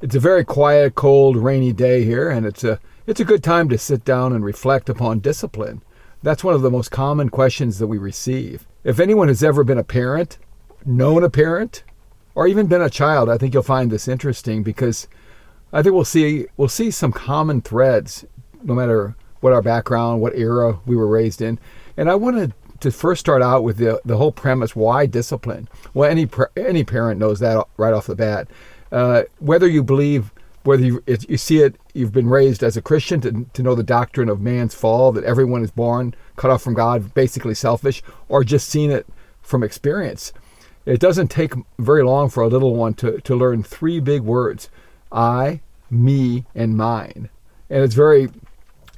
It's a very quiet, cold, rainy day here, and it's a good time to sit down and reflect upon discipline. That's one of the most common questions that we receive. If anyone has ever been a parent, known a parent, or even been a child, I think you'll find this interesting, because I think we'll see some common threads no matter what our background, what era we were raised in. And I wanted to first start out with the whole premise: why discipline? Well, any parent knows that right off the bat. Whether you believe, whether you see it, you've been raised as a Christian to know the doctrine of man's fall, that everyone is born cut off from God, basically selfish, or just seen it from experience. It doesn't take very long for a little one to learn three big words: I, me, and mine. And it's very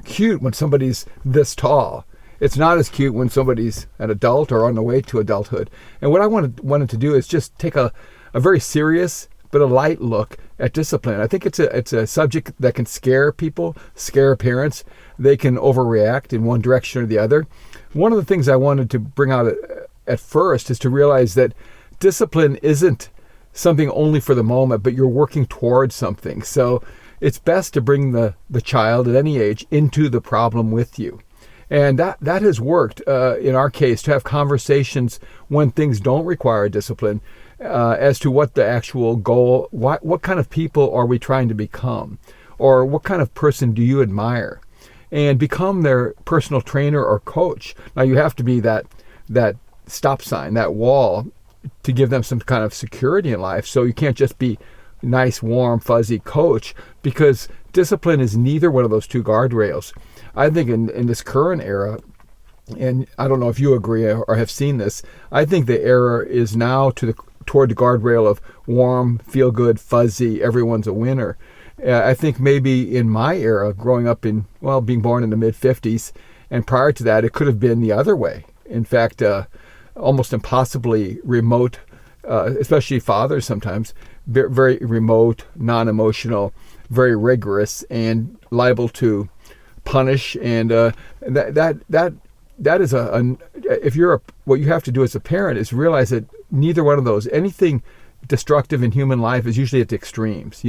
cute when somebody's this tall. It's not as cute when somebody's an adult or on the way to adulthood. And what I wanted to do is just take a very serious but a light look at discipline. I think it's a subject that can scare people, scare parents. They can overreact in one direction or the other. One of the things I wanted to bring out at first is to realize that discipline isn't something only for the moment, but you're working towards something. So it's best to bring the child at any age into the problem with you. And that has worked in our case, to have conversations when things don't require discipline as to what the actual goal, what kind of people are we trying to become, or what kind of person do you admire, and become their personal trainer or coach. Now you have to be that stop sign, that wall, to give them some kind of security in life. So you can't just be nice, warm, fuzzy coach, because discipline is neither one of those two guardrails. I think in this current era, and I don't know if you agree or have seen this, I think the era is now toward the guardrail of warm, feel good, fuzzy, everyone's a winner. I think maybe in my era, growing up being born in the mid-50s, and prior to that, it could have been the other way. In fact, almost impossibly remote, especially fathers sometimes, very remote, non-emotional, very rigorous, and liable to punish. And that is what you have to do as a parent is realize that neither one of those, anything destructive in human life, is usually at the extremes,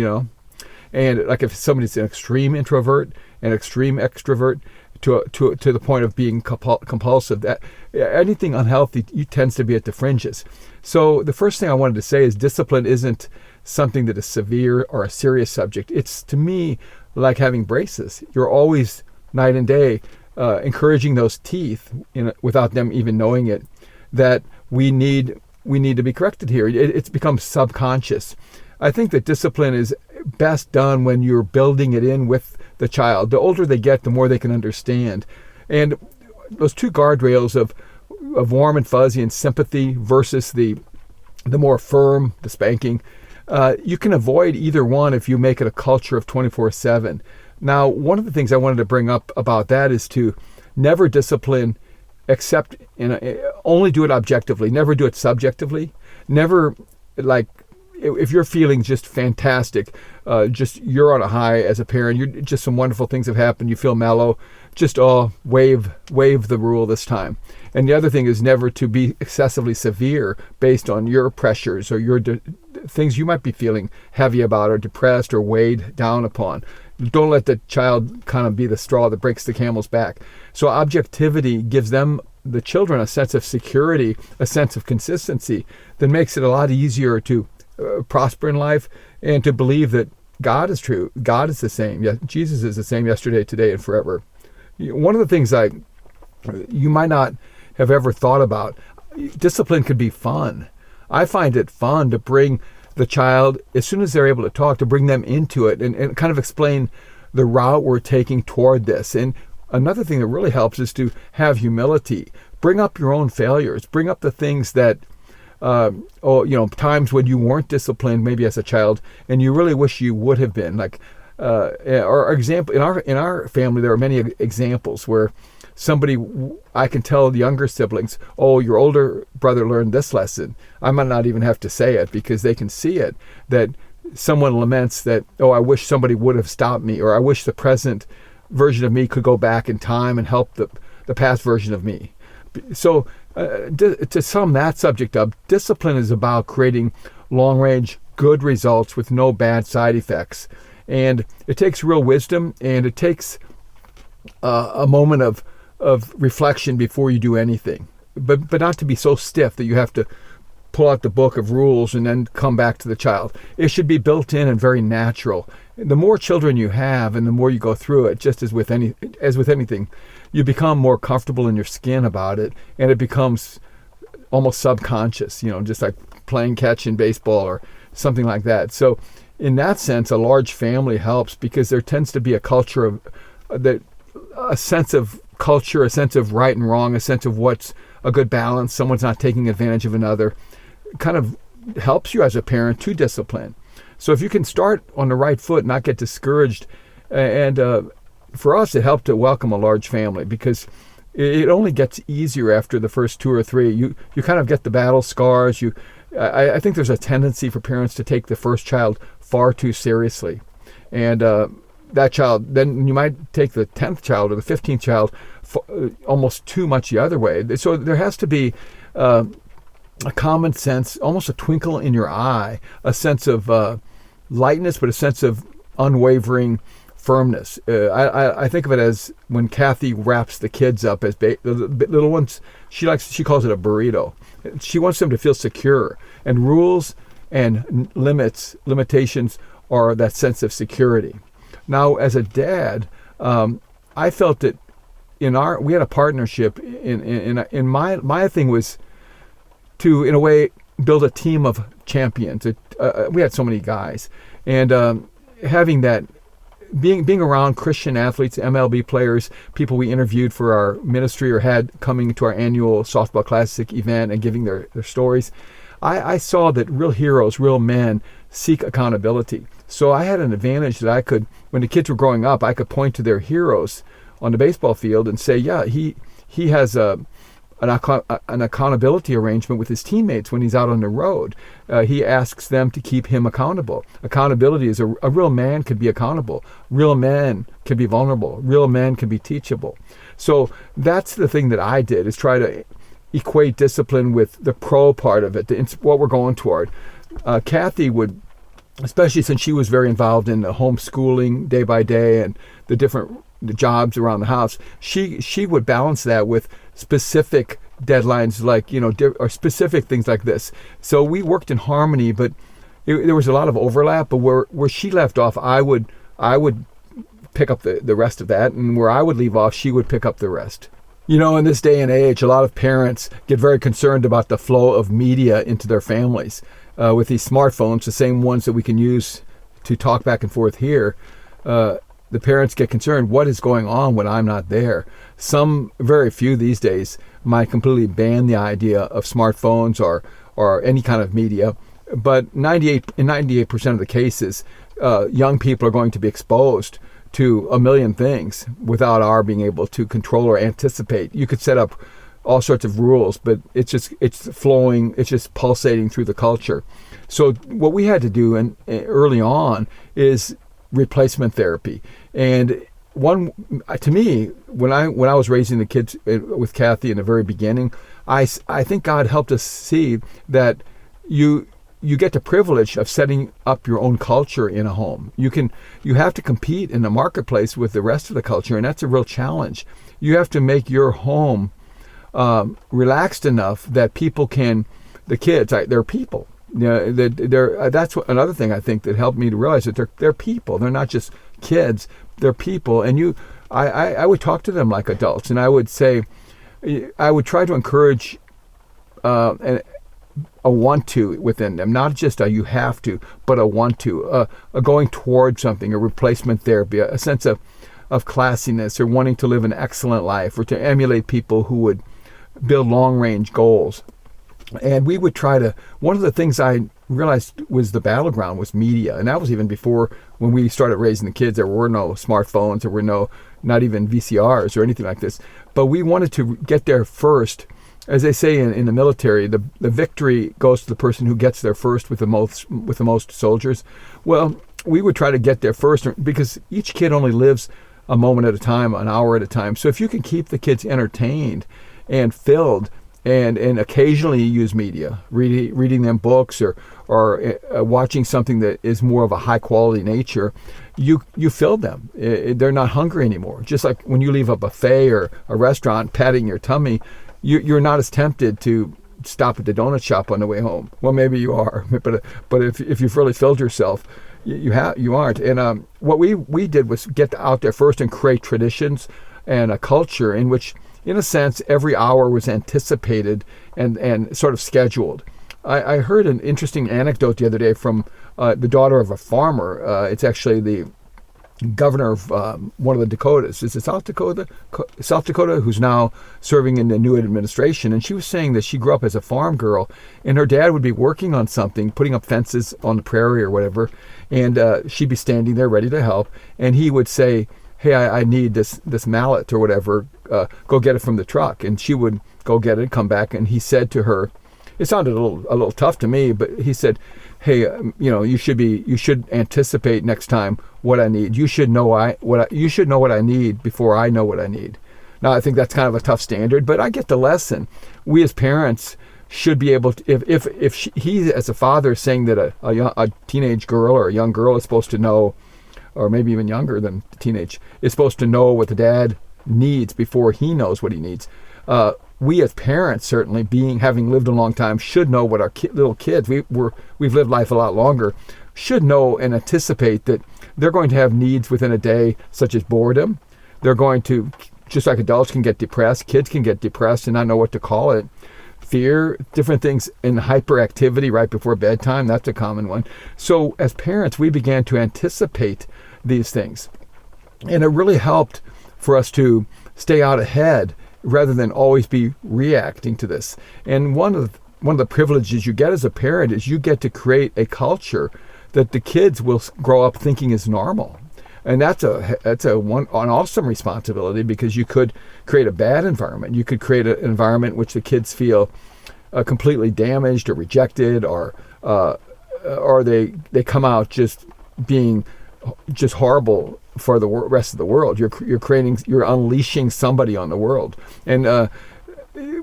And like if somebody's an extreme introvert, an extreme extrovert, to the point of being compulsive, that anything unhealthy tends to be at the fringes. So the first thing I wanted to say is discipline isn't something that is severe or a serious subject. It's, to me, like having braces. You're always, night and day, encouraging those teeth, without them even knowing it, that we need to be corrected here. It's become subconscious. I think that discipline is best done when you're building it in with the child. The older they get, the more they can understand. And those two guardrails of warm and fuzzy and sympathy versus the more firm, the spanking, you can avoid either one if you make it a culture of 24/7. Now, one of the things I wanted to bring up about that is to never discipline except only do it objectively, never do it subjectively, never, like, if you're feeling just fantastic, just you're on a high as a parent, just some wonderful things have happened, you feel mellow, just wave the rule this time. And the other thing is never to be excessively severe based on your pressures or your things you might be feeling heavy about or depressed or weighed down upon. Don't let the child kind of be the straw that breaks the camel's back. So objectivity gives them, the children, a sense of security, a sense of consistency that makes it a lot easier to prosper in life and to believe that God is true. God is the same. Jesus is the same yesterday, today, and forever. One of the things you might not have ever thought about, discipline could be fun. I find it fun to bring the child, as soon as they're able to talk, to bring them into it and kind of explain the route we're taking toward this. And another thing that really helps is to have humility. Bring up your own failures. Bring up the things that, times when you weren't disciplined, maybe as a child, and you really wish you would have been. Like, or example, in our family, there are many examples where somebody, I can tell the younger siblings, oh, your older brother learned this lesson. I might not even have to say it because they can see it, that someone laments that, oh, I wish somebody would have stopped me, or I wish the present version of me could go back in time and help the past version of me. So to sum that subject up, discipline is about creating long-range good results with no bad side effects. And it takes real wisdom, and it takes a moment of reflection before you do anything. But not to be so stiff that you have to pull out the book of rules and then come back to the child. It should be built in and very natural. The more children you have and the more you go through it, just as with anything, you become more comfortable in your skin about it, and it becomes almost subconscious, just like playing catch in baseball or something like that. So in that sense, a large family helps, because there tends to be a culture of a sense of culture, a sense of right and wrong, a sense of what's a good balance. Someone's not taking advantage of another. It kind of helps you as a parent to discipline. So if you can start on the right foot, not get discouraged, and for us, it helped to welcome a large family, because it only gets easier after the first 2 or 3. You kind of get the battle scars. I think there's a tendency for parents to take the first child far too seriously, and that child, then you might take the 10th child or the 15th child almost too much the other way. So there has to be a common sense, almost a twinkle in your eye, a sense of lightness, but a sense of unwavering firmness. I think of it as when Kathy wraps the kids up as the little ones. She calls it a burrito. She wants them to feel secure, and rules and limitations are that sense of security. Now, as a dad, I felt that we had a partnership. In my thing was to, in a way, build a team of champions. We had so many guys, and having that, being around Christian athletes, MLB players, people we interviewed for our ministry or had coming to our annual softball classic event and giving their stories, I saw that real heroes, real men, seek accountability. So I had an advantage that I could, when the kids were growing up, I could point to their heroes on the baseball field and say, yeah, he has an accountability arrangement with his teammates when he's out on the road. He asks them to keep him accountable. Accountability is a real man can be accountable. Real men can be vulnerable. Real men can be teachable. So that's the thing that I did, is try to equate discipline with the pro part of it, what we're going toward. Kathy would, especially since she was very involved in the homeschooling day by day and the jobs around the house, she would balance that with specific deadlines, like, or specific things like this. So we worked in harmony, but there was a lot of overlap. But where she left off, I would pick up the rest of that, and where I would leave off, she would pick up the rest. In this day and age, a lot of parents get very concerned about the flow of media into their families. With these smartphones, the same ones that we can use to talk back and forth here, the parents get concerned, what is going on when I'm not there? Very few these days might completely ban the idea of smartphones or any kind of media, but in 98% of the cases, young people are going to be exposed to a million things without our being able to control or anticipate. You could set up all sorts of rules, but it's flowing, it's just pulsating through the culture. So what we had to do early on is replacement therapy. And to me, when I was raising the kids with Kathy in the very beginning, I think God helped us see that you get the privilege of setting up your own culture in a home. You have to compete in the marketplace with the rest of the culture, and that's a real challenge. You have to make your home relaxed enough that the kids, they're people. That's another thing I think that helped me to realize that they're people. They're not just kids. They're people. And I would talk to them like adults, and I would try to encourage a want to within them, not just a you have to, but a want to, a going toward something, a replacement therapy, a sense of classiness, or wanting to live an excellent life, or to emulate people who would build long-range goals. And we would one of the things I realized was the battleground was media. And that was even before, when we started raising the kids, there were no smartphones, there were not even VCRs or anything like this. But we wanted to get there first. As they say in the military, the victory goes to the person who gets there first with the most soldiers. Well, we would try to get there first, because each kid only lives a moment at a time, an hour at a time. So if you can keep the kids entertained and filled, and occasionally use media, reading them books or watching something that is more of a high quality nature, you fill them. They're not hungry anymore. Just like when you leave a buffet or a restaurant patting your tummy, you're not as tempted to stop at the donut shop on the way home. Well, maybe you are, but if you've really filled yourself, you aren't. And what we did was get out there first and create traditions and a culture in which, in a sense, every hour was anticipated and sort of scheduled. I heard an interesting anecdote the other day from the daughter of a farmer. It's actually the governor of one of the Dakotas. Is it South Dakota? South Dakota, who's now serving in the new administration. And she was saying that she grew up as a farm girl, and her dad would be working on something, putting up fences on the prairie or whatever, and she'd be standing there ready to help. And he would say, "Hey, I need this mallet or whatever. Go get it from the truck." And she would go get it, come back, and he said to her, it sounded a little tough to me, but he said, "Hey, you should anticipate next time what I need. You should know what I need before I know what I need." Now, I think that's kind of a tough standard, but I get the lesson. We as parents should be able to, if he as a father is saying that a teenage girl or a young girl is supposed to know, or maybe even younger than teenage, is supposed to know what the dad needs before he knows what he needs. We as parents, certainly, having lived a long time, should know what our little kids, we've lived life a lot longer, should know and anticipate that they're going to have needs within a day, such as boredom. They're going to, just like adults can get depressed, kids can get depressed and not know what to call it. Fear, different things, in hyperactivity right before bedtime, that's a common one. So as parents, we began to anticipate these things. And it really helped for us to stay out ahead rather than always be reacting to this. And one of the privileges you get as a parent is you get to create a culture that the kids will grow up thinking is normal. And that's an awesome responsibility, because you could create a bad environment. You could create an environment in which the kids feel completely damaged or rejected, or they come out just being just horrible for the rest of the world. You're unleashing somebody on the world. And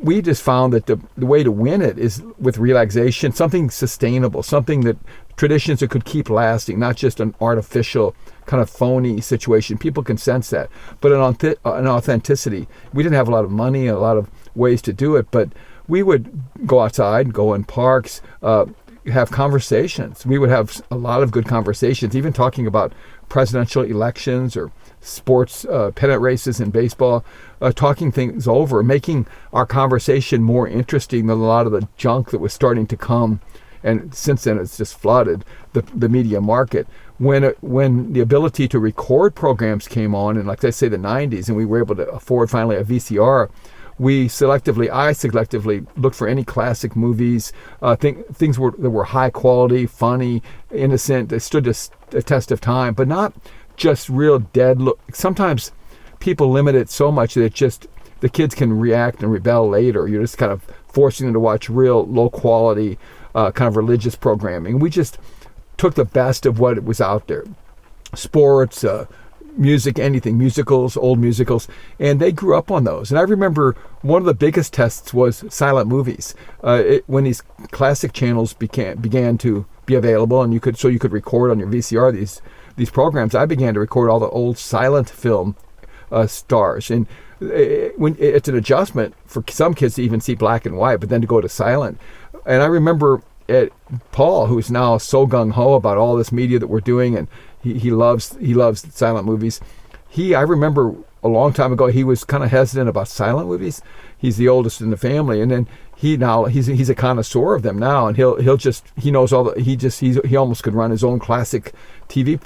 we just found that the way to win it is with relaxation, something sustainable, something that traditions that could keep lasting, not just an artificial kind of phony situation. People can sense that, but an authenticity. We didn't have a lot of money and a lot of ways to do it, but we would go outside, go in parks, have conversations. We would have a lot of good conversations, even talking about presidential elections or sports pennant races in baseball, talking things over, making our conversation more interesting than a lot of the junk that was starting to come. And since then, it's just flooded the media market. When the ability to record programs came on, and like I say, the 90s, and we were able to afford finally a VCR, I selectively looked for any classic movies, things that were high quality, funny, innocent, that stood the test of time, but not just real dead look. Sometimes people limit it so much that the kids can react and rebel later. You're just kind of forcing them to watch real low quality kind of religious programming. We just took the best of what was out there. Sports, music, anything, musicals, old musicals, and they grew up on those. And I remember one of the biggest tests was silent movies. When these classic channels began to be available, and you could record on your VCR these programs, I began to record all the old silent film stars. And when it's an adjustment for some kids to even see black and white, but then to go to silent. And I remember Paul, who's now so gung-ho about all this media that we're doing, and he loves silent movies. I remember a long time ago, he was kind of hesitant about silent movies. He's the oldest in the family, and then he's a connoisseur of them now, and he knows he almost could run his own classic TV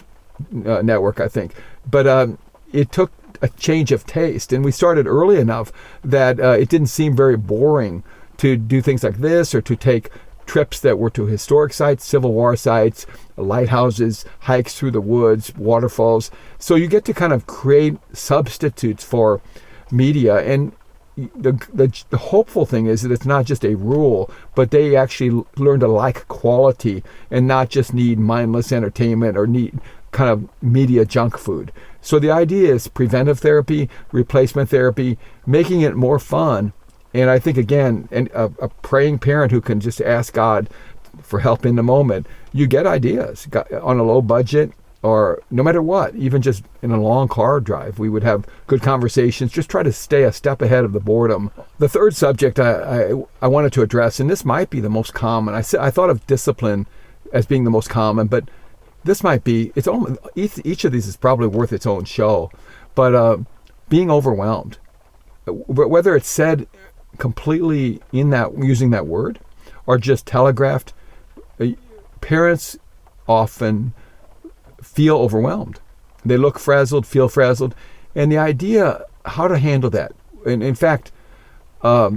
network, I think. But it took a change of taste, and we started early enough that it didn't seem very boring to do things like this, or to take trips that were to historic sites, Civil War sites, lighthouses, hikes through the woods, waterfalls. So you get to kind of create substitutes for media. And the hopeful thing is that it's not just a rule, but they actually learn to like quality and not just need mindless entertainment or need kind of media junk food. So the idea is preventive therapy, replacement therapy, making it more fun. And I think, again, a praying parent who can just ask God for help in the moment, you get ideas on a low budget, or no matter what, even just in a long car drive, we would have good conversations, just try to stay a step ahead of the boredom. The third subject I wanted to address, and this might be the most common. I thought of discipline as being the most common, but this might be, each of these is probably worth its own show, but being overwhelmed, whether it's said completely using that word or just telegraphed, parents often feel overwhelmed. They look frazzled, feel frazzled, and the idea how to handle that. And in fact, I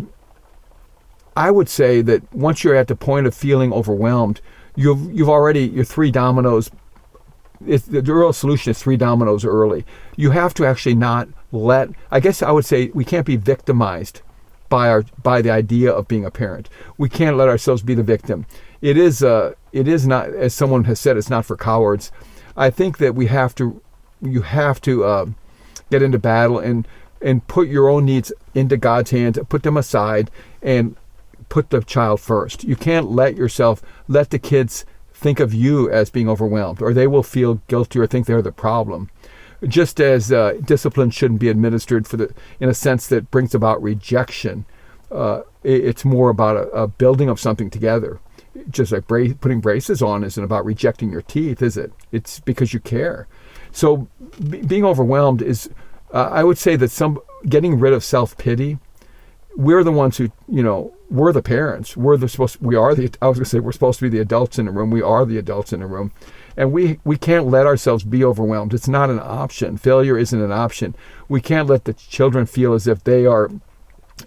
would say that once you're at the point of feeling overwhelmed, you're 3 dominoes. The real solution is 3 dominoes early. You have to actually not I guess I would say we can't be victimized by the idea of being a parent. We can't let ourselves be the victim. It is not, as someone has said, it's not for cowards. I think that you have to get into battle and put your own needs into God's hands, put them aside, and put the child first. You can't let the kids think of you as being overwhelmed, or they will feel guilty or think they're the problem. Just as discipline shouldn't be administered in a sense that brings about rejection, it's more about a building of something together. Just like putting braces on isn't about rejecting your teeth, is it? It's because you care. So being overwhelmed is, I would say that getting rid of self-pity. We're the ones who, we're the parents. We're supposed to be the adults in the room. We are the adults in the room. And we can't let ourselves be overwhelmed. It's not an option. Failure isn't an option. We can't let the children feel as if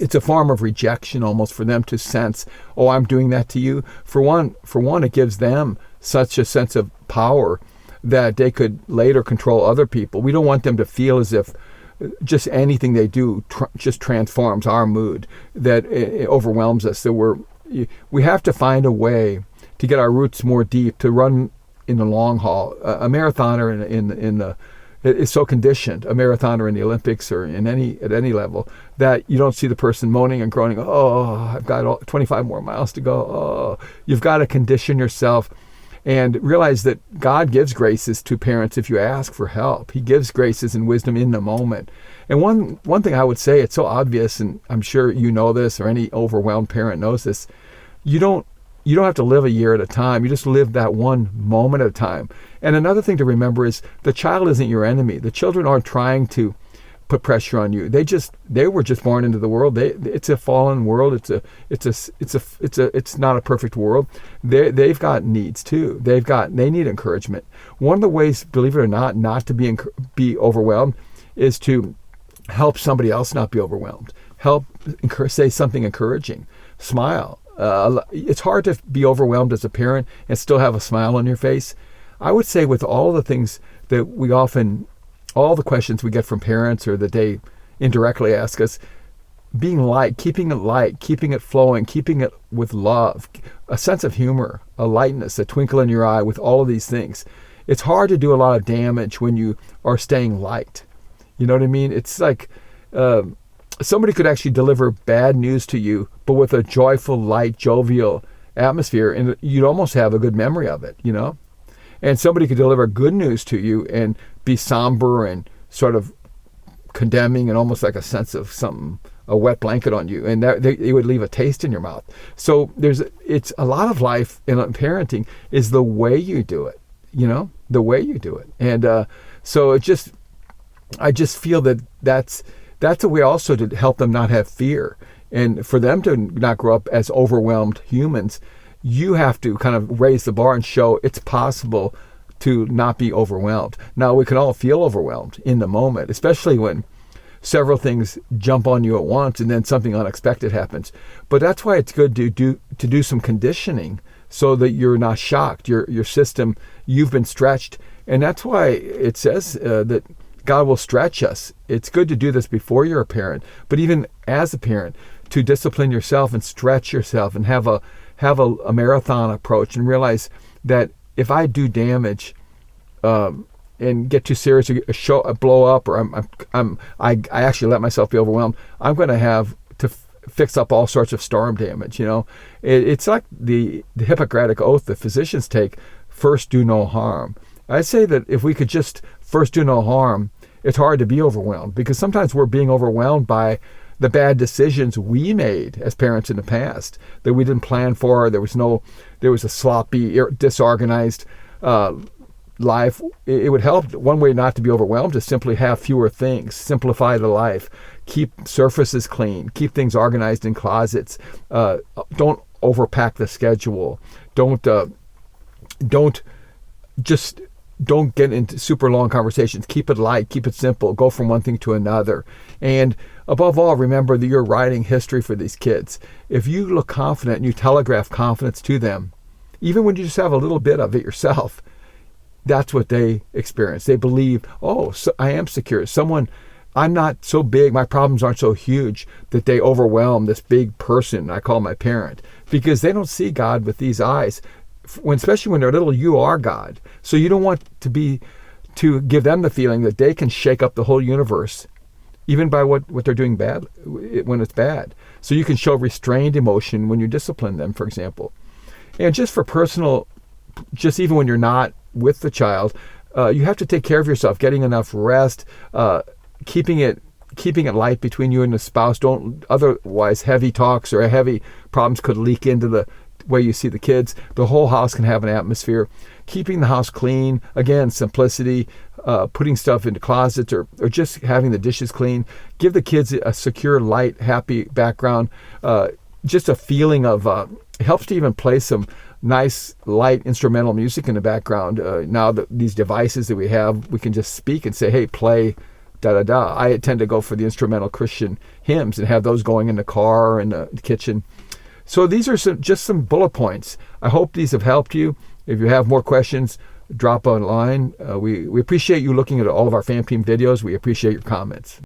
it's a form of rejection almost for them to sense, oh, I'm doing that to you. For one, it gives them such a sense of power that they could later control other people. We don't want them to feel as if just anything they do just transforms our mood, that it overwhelms us. That we have to find a way to get our roots more deep, to run in the long haul. A marathoner is so conditioned, a marathoner in the Olympics or at any level, that you don't see the person moaning and groaning, oh, I've got 25 more miles to go. Oh, you've got to condition yourself and realize that God gives graces to parents if you ask for help. He gives graces and wisdom in the moment. And one thing I would say, it's so obvious, and I'm sure you know this, or any overwhelmed parent knows this, you don't have to live a year at a time. You just live that one moment at a time. And another thing to remember is the child isn't your enemy. The children aren't trying to put pressure on you. They were just born into the world. It's a fallen world. It's not a perfect world. They've got needs too. They need encouragement. One of the ways, believe it or not to be overwhelmed is to help somebody else not be overwhelmed. Say something encouraging. Smile. It's hard to be overwhelmed as a parent and still have a smile on your face. I would say with all the things that all the questions we get from parents or that they indirectly ask us, keeping it light, keeping it flowing, keeping it with love, a sense of humor, a lightness, a twinkle in your eye, with all of these things. It's hard to do a lot of damage when you are staying light. You know what I mean? It's like somebody could actually deliver bad news to you, but with a joyful, light, jovial atmosphere, and you'd almost have a good memory of it, And somebody could deliver good news to you and be somber and sort of condemning and almost like a sense of a wet blanket on you, and it would leave a taste in your mouth. So it's a lot of life in parenting is the way you do it, the way you do it. And so I just feel that's a way also to help them not have fear. And for them to not grow up as overwhelmed humans, you have to kind of raise the bar and show it's possible to not be overwhelmed. Now, we can all feel overwhelmed in the moment, especially when several things jump on you at once and then something unexpected happens. But that's why it's good to do some conditioning so that you're not shocked. Your system, you've been stretched. And that's why it says that God will stretch us. It's good to do this before you're a parent, but even as a parent, to discipline yourself and stretch yourself and have a marathon approach and realize that if I do damage and get too serious, or blow up, or I actually let myself be overwhelmed, I'm going to have fix up all sorts of storm damage. It's like the Hippocratic oath the physicians take: first do no harm. I'd say that if we could just first do no harm, it's hard to be overwhelmed, because sometimes we're being overwhelmed by the bad decisions we made as parents in the past that we didn't plan for. There was a sloppy, disorganized life. It would help. One way not to be overwhelmed is simply have fewer things, simplify the life, keep surfaces clean, keep things organized in closets. Don't overpack the schedule. Don't get into super long conversations. Keep it light, keep it simple, go from one thing to another. And above all, remember that you're writing history for these kids. If you look confident and you telegraph confidence to them, even when you just have a little bit of it yourself, that's what they experience. They believe, oh, so I am secure. I'm not so big, my problems aren't so huge that they overwhelm this big person I call my parent, because they don't see God with these eyes. Especially when they're little, you are God. So you don't want to give them the feeling that they can shake up the whole universe, even by what they're doing bad, when it's bad. So you can show restrained emotion when you discipline them, for example. And just for personal, just even when you're not with the child, you have to take care of yourself, getting enough rest, keeping it light between you and the spouse. Otherwise, heavy talks or heavy problems could leak into the way you see the kids. The whole house can have an atmosphere. Keeping the house clean, again, simplicity, putting stuff into closets or just having the dishes clean. Give the kids a secure, light, happy background. Just a feeling of, it helps to even play some nice, light instrumental music in the background. Now that these devices that we have, we can just speak and say, hey, play da-da-da. I tend to go for the instrumental Christian hymns and have those going in the car and the kitchen. So these are just some bullet points. I hope these have helped you. If you have more questions, drop a line. We appreciate you looking at all of our FamTeam videos. We appreciate your comments.